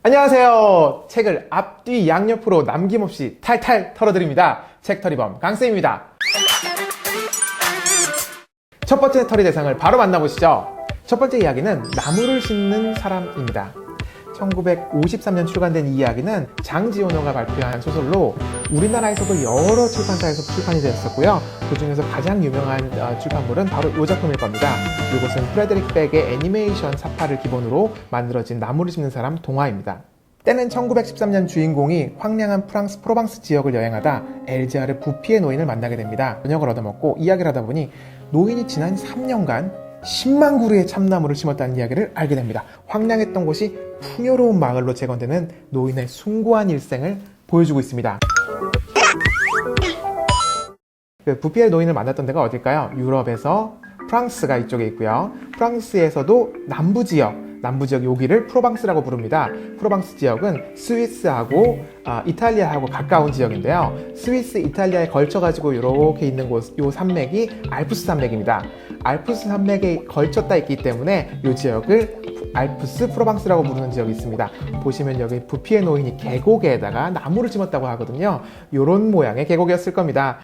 안녕하세요. 책을 앞뒤 양옆으로 남김없이 탈탈 털어드립니다. 책털이범 강쌤입니다. 첫 번째 털이 대상을 바로 만나보시죠. 첫 번째 이야기는 나무를 심는 사람입니다. 1953년 출간된 이 이야기는 장지호노가 발표한 소설로 우리나라에서도 여러 출판사에서 출판이 되었었고요. 그 중에서 가장 유명한 출판물은 바로 이 작품일 겁니다. 이것은 프레데릭 백의 애니메이션 사파를 기본으로 만들어진 나무를 심는 사람 동화입니다. 때는 1913년 주인공이 황량한 프랑스 프로방스 지역을 여행하다 엘지아르 부피의 노인을 만나게 됩니다. 저녁을 얻어먹고 이야기를 하다 보니 노인이 지난 3년간 10만 그루의 참나무를 심었다는 이야기를 알게 됩니다. 황량했던 곳이 풍요로운 마을로 재건되는 노인의 숭고한 일생을 보여주고 있습니다. 부피의 노인을 만났던 데가 어딜까요? 유럽에서 프랑스가 이쪽에 있고요. 프랑스에서도 남부지역 여기를 프로방스라고 부릅니다. 프로방스 지역은 스위스하고 이탈리아하고 가까운 지역인데요. 스위스, 이탈리아에 걸쳐가지고 이렇게 있는 곳, 이 산맥이 알프스 산맥입니다. 알프스 산맥에 걸쳤다 있기 때문에 이 지역을 알프스 프로방스라고 부르는 지역이 있습니다. 보시면 여기 부피의 노인이 계곡에다가 나무를 심었다고 하거든요. 이런 모양의 계곡이었을 겁니다.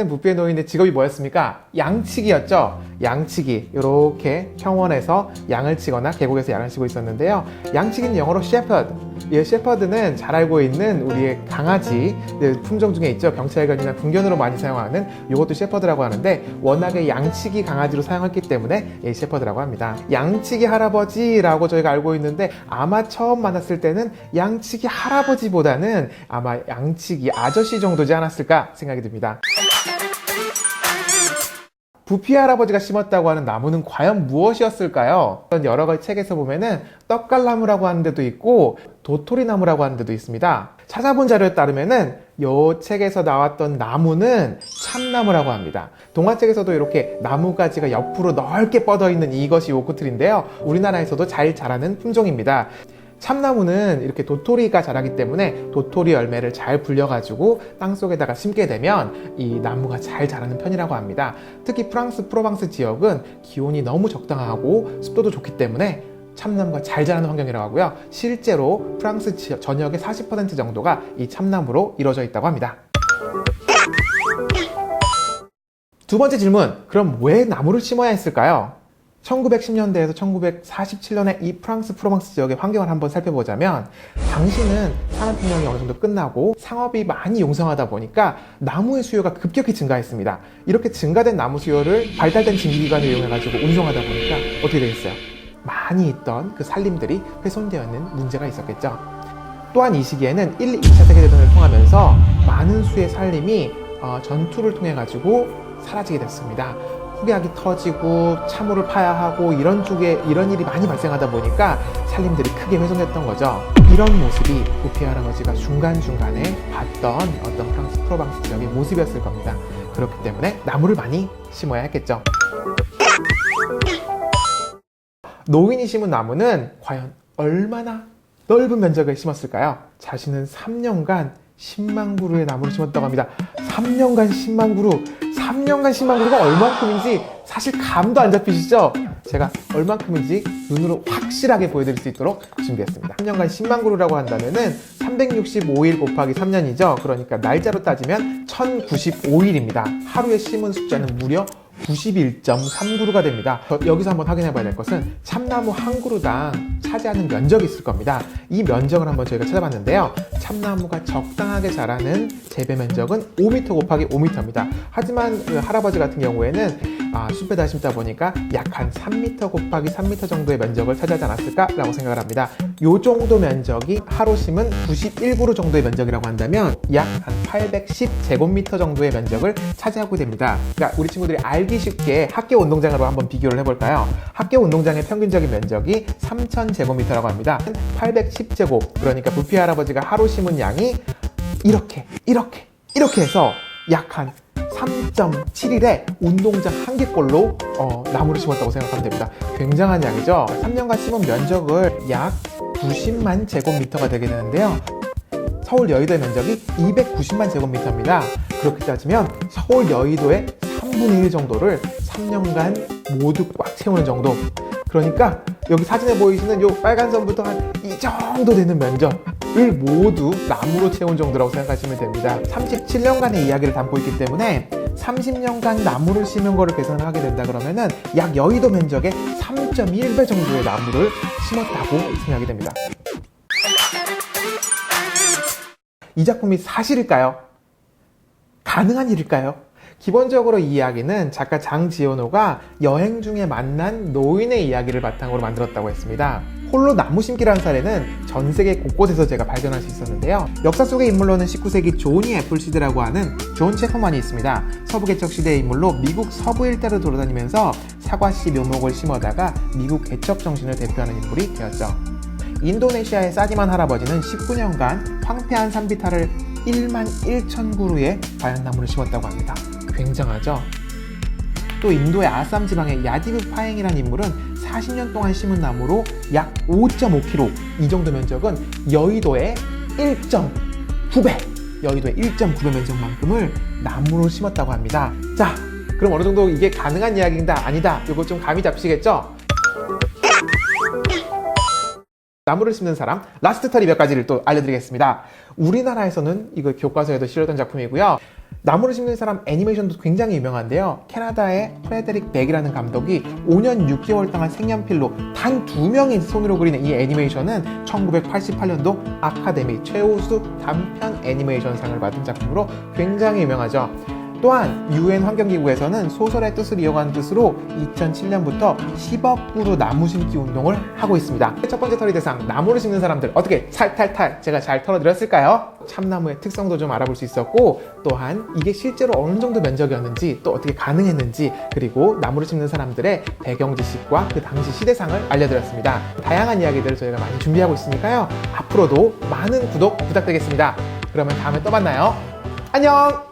부피의 노인의 직업이 뭐였습니까? 양치기였죠. 양치기, 이렇게 평원에서 양을 치거나 계곡에서 양을 치고 있었는데요. 양치기는 영어로 shepherd. 이 shepherd는 잘 알고 있는 우리의 강아지 품종 중에 있죠. 경찰관이나 군견으로 많이 사용하는 이것도 shepherd라고 하는데 워낙에 양치기 강아지로 사용했기 때문에 shepherd라고 합니다. 양치기 할아버지라고 저희가 알고 있는데 아마 처음 만났을 때는 양치기 할아버지보다는 아마 양치기 아저씨 정도지 않았을까 생각이 듭니다. 부피 할아버지가 심었다고 하는 나무는 과연 무엇이었을까요? 여러 가지 책에서 보면은 떡갈나무라고 하는 데도 있고 도토리나무라고 하는 데도 있습니다. 찾아본 자료에 따르면은 이 책에서 나왔던 나무는 참나무라고 합니다. 동화책에서도 이렇게 나무가지가 옆으로 넓게 뻗어 있는 이것이 오크트리인데요. 우리나라에서도 잘 자라는 품종입니다. 참나무는 이렇게 도토리가 자라기 때문에 도토리 열매를 잘 불려가지고 땅속에다가 심게 되면 이 나무가 잘 자라는 편이라고 합니다. 특히 프랑스 프로방스 지역은 기온이 너무 적당하고 습도도 좋기 때문에 참나무가 잘 자라는 환경이라고 하고요. 실제로 프랑스 지역 전역의 40% 정도가 이 참나무로 이루어져 있다고 합니다. 두 번째 질문, 그럼 왜 나무를 심어야 했을까요? 1910년대에서 1947년에 이 프랑스 프로방스 지역의 환경을 한번 살펴보자면 당시는 산업혁명이 어느 정도 끝나고 상업이 많이 용성하다 보니까 나무의 수요가 급격히 증가했습니다. 이렇게 증가된 나무 수요를 발달된 증기기관을 이용해가지고 운송하다 보니까 어떻게 되겠어요? 많이 있던 그 산림들이 훼손되어 있는 문제가 있었겠죠. 또한 이 시기에는 1, 2차 세계대전을 통하면서 많은 수의 산림이 전투를 통해가지고 사라지게 됐습니다. 폭약이 터지고 참호를 파야 하고 이런 일이 많이 발생하다 보니까 산림들이 크게 훼손됐던 거죠. 이런 모습이 부피 할아버지가 중간중간에 봤던 어떤 프랑스 프로방스 지역의 모습이었을 겁니다. 그렇기 때문에 나무를 많이 심어야 했겠죠. 노인이 심은 나무는 과연 얼마나 넓은 면적을 심었을까요? 자신은 3년간 10만 그루의 나무를 심었다고 합니다. 3년간 10만 그루. 3년간 10만 그루가 얼만큼인지 사실 감도 안 잡히시죠? 제가 얼만큼인지 눈으로 확실하게 보여드릴 수 있도록 준비했습니다. 3년간 10만 그루라고 한다면은 365일 곱하기 3년이죠. 그러니까 날짜로 따지면 1095일입니다. 하루에 심은 숫자는 무려 91.3그루가 됩니다. 여기서 한번 확인해 봐야 될 것은 참나무 한 그루당 차지하는 면적이 있을 겁니다. 이 면적을 한번 저희가 찾아봤는데요. 참나무가 적당하게 자라는 재배 면적은 5m 곱하기 5m입니다. 하지만 그 할아버지 같은 경우에는 숲에다 심다 보니까 약 한 3m 곱하기 3m 정도의 면적을 차지하지 않았을까라고 생각을 합니다. 이 정도 면적이 하루 심은 91그루 정도의 면적이라고 한다면 약 한 810제곱미터 정도의 면적을 차지하고 됩니다. 그러니까 우리 친구들이 알기 쉽게 학교 운동장으로 한번 비교를 해볼까요? 학교 운동장의 평균적인 면적이 3000제곱미터라고 합니다. 810제곱, 그러니까 부피 할아버지가 하루 심은 양이 이렇게 해서 약 한 3.7일에 운동장 한 개꼴로 나무를 심었다고 생각하면 됩니다. 굉장한 양이죠. 3년간 심은 면적을 약 90만 제곱미터가 되게 되는데요. 서울 여의도의 면적이 290만 제곱미터입니다. 그렇게 따지면 서울 여의도의 3분의 1 정도를 3년간 모두 꽉 채우는 정도. 그러니까 여기 사진에 보이시는 요 빨간 선부터 한 이 정도 되는 면적을 모두 나무로 채운 정도라고 생각하시면 됩니다. 37년간의 이야기를 담고 있기 때문에 30년간 나무를 심은 거를 계산을 하게 된다 그러면은 약 여의도 면적의 3.1배 정도의 나무를 심었다고 생각이 됩니다. 이 작품이 사실일까요? 가능한 일일까요? 기본적으로 이 이야기는 작가 장지연호가 여행 중에 만난 노인의 이야기를 바탕으로 만들었다고 했습니다. 홀로 나무 심기라는 사례는 전 세계 곳곳에서 제가 발견할 수 있었는데요. 역사 속의 인물로는 19세기 조니 애플시드라고 하는 존 체퍼만이 있습니다. 서부 개척 시대의 인물로 미국 서부 일대를 돌아다니면서 사과씨 묘목을 심어다가 미국 개척 정신을 대표하는 인물이 되었죠. 인도네시아의 사디만 할아버지는 19년간 황폐한 산비탈을 1만 1천 그루의 과연나무를 심었다고 합니다. 굉장하죠? 또 인도의 아삼 지방의 야디브 파행이라는 인물은 40년 동안 심은 나무로 약 5.5km, 이 정도 면적은 여의도의 1.9배, 여의도의 1.9배 면적만큼을 나무로 심었다고 합니다. 자, 그럼 어느 정도 이게 가능한 이야기인가 아니다, 이거 좀 감이 잡히시겠죠? 나무를 심는 사람 라스트 스토리 몇 가지를 또 알려드리겠습니다. 우리나라에서는 이거 교과서에도 실렸던 작품이고요. 나무를 심는 사람 애니메이션도 굉장히 유명한데요. 캐나다의 프레데릭 백이라는 감독이 5년 6개월 동안 색연필로 단 2명의 손으로 그리는 이 애니메이션은 1988년도 아카데미 최우수 단편 애니메이션상을 받은 작품으로 굉장히 유명하죠. 또한 UN 환경기구에서는 소설의 뜻을 이어가는 뜻으로 2007년부터 10억 그루 나무 심기 운동을 하고 있습니다. 첫 번째 털이 대상, 나무를 심는 사람들 어떻게 탈탈탈 제가 잘 털어드렸을까요? 참나무의 특성도 좀 알아볼 수 있었고, 또한 이게 실제로 어느 정도 면적이었는지, 또 어떻게 가능했는지, 그리고 나무를 심는 사람들의 배경 지식과 그 당시 시대상을 알려드렸습니다. 다양한 이야기들을 저희가 많이 준비하고 있으니까요. 앞으로도 많은 구독 부탁드리겠습니다. 그러면 다음에 또 만나요. 안녕!